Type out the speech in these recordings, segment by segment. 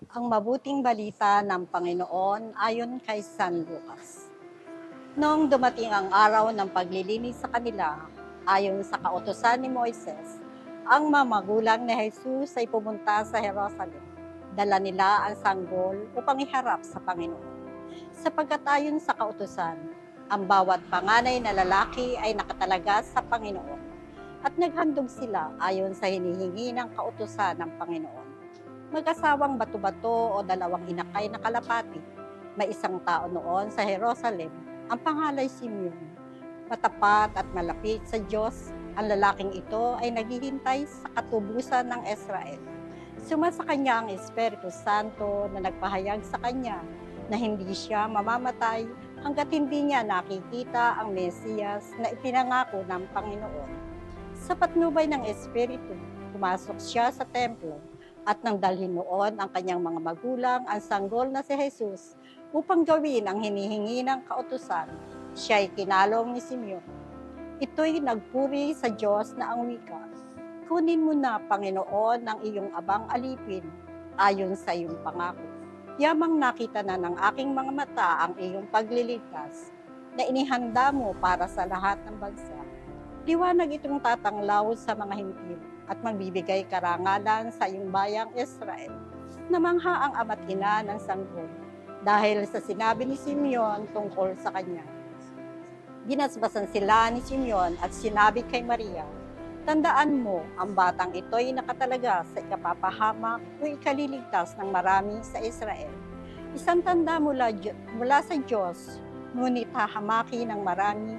Ang mabuting balita ng Panginoon ayon kay San Lucas. Noong dumating ang araw ng paglilinis sa kanila, ayon sa kautusan ni Moises, ang mga magulang ni Jesus ay pumunta sa Jerusalem. Dala nila ang sanggol upang iharap sa Panginoon. Sapagkat ayon sa kautusan, ang bawat panganay na lalaki ay nakatalaga sa Panginoon. At naghandog sila ayon sa hinihingi ng kautusan ng Panginoon. Mag-asawang bato-bato o dalawang inakay na kalapati. May isang tao noon sa Jerusalem, ang pangalay Simeon. Matapat at malapit sa Diyos, ang lalaking ito ay naghihintay sa katubusan ng Israel. Sumasa kanya ang Espiritu Santo na nagpahayag sa kanya na hindi siya mamamatay hanggat hindi niya nakikita ang Mesiyas na ipinangako ng Panginoon. Sa patnubay ng Espiritu, pumasok siya sa templo at nang dalhin noon ang kanyang mga magulang ang sanggol na si Jesus upang gawin ang hinihingi ng kautusan. Siya ay kinalong ni Simeon. Ito'y nagpuri sa Diyos na ang wika, "Kunin mo na, Panginoon, ang iyong abang alipin ayon sa iyong pangako. Yamang nakita na ng aking mga mata ang iyong pagliligtas na inihanda mo para sa lahat ng bansa. Liwanag itong tatanglaw sa mga hintil at magbibigay karangalan sa iyong bayang Israel." Namangha ang ama't ina ng sanggol dahil sa sinabi ni Simeon tungkol sa kanya. Ginasbasan sila ni Simeon at sinabi kay Maria, "Tandaan mo, ang batang ito'y nakatalaga sa ikapapahamak o ikaliligtas ng marami sa Israel. Isang tanda mula sa Diyos, ngunit hahamaki ng marami,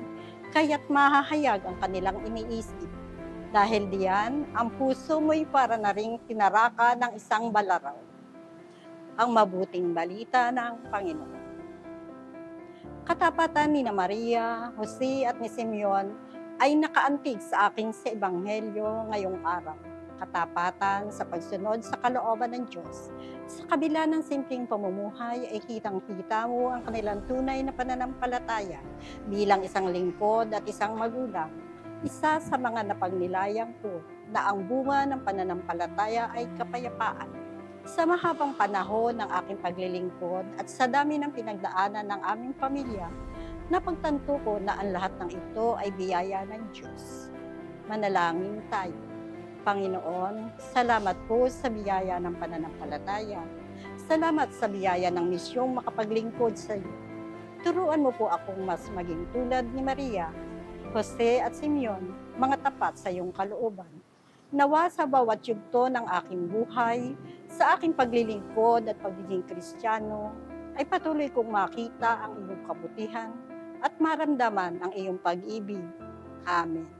kaya't mahahayag ang kanilang iniisip. Dahil diyan, ang puso mo'y para na ring tinaraka ng isang balaraw." Ang mabuting balita ng Panginoon. Katapatan ni Maria, Jose at ni Simeon ay nakaantig sa akin sa Ebanghelyo ngayong araw. Katapatan sa pagsunod sa kalooban ng Diyos. Sa kabila ng simpleng pamumuhay ay kitang-kita mo ang kanilang tunay na pananampalataya bilang isang lingkod at isang magulang. Isa sa mga napagnilayang ko na ang bunga ng pananampalataya ay kapayapaan. Sa mahabang panahon ng aking paglilingkod at sa dami ng pinagdaanan ng aming pamilya, napagtanto ko na ang lahat ng ito ay biyaya ng Diyos. Manalangin tayo. Panginoon, salamat po sa biyaya ng pananampalataya. Salamat sa biyaya ng misyong makapaglingkod sa iyo. Turuan mo po akong mas maging tulad ni Maria, Jose at Simeon, mga tapat sa iyong kalooban. Nawa sa bawat yugto ng aking buhay, sa aking paglilingkod at pagiging Kristiyano, ay patuloy kong makita ang iyong kabutihan at maramdaman ang iyong pag-ibig. Amen.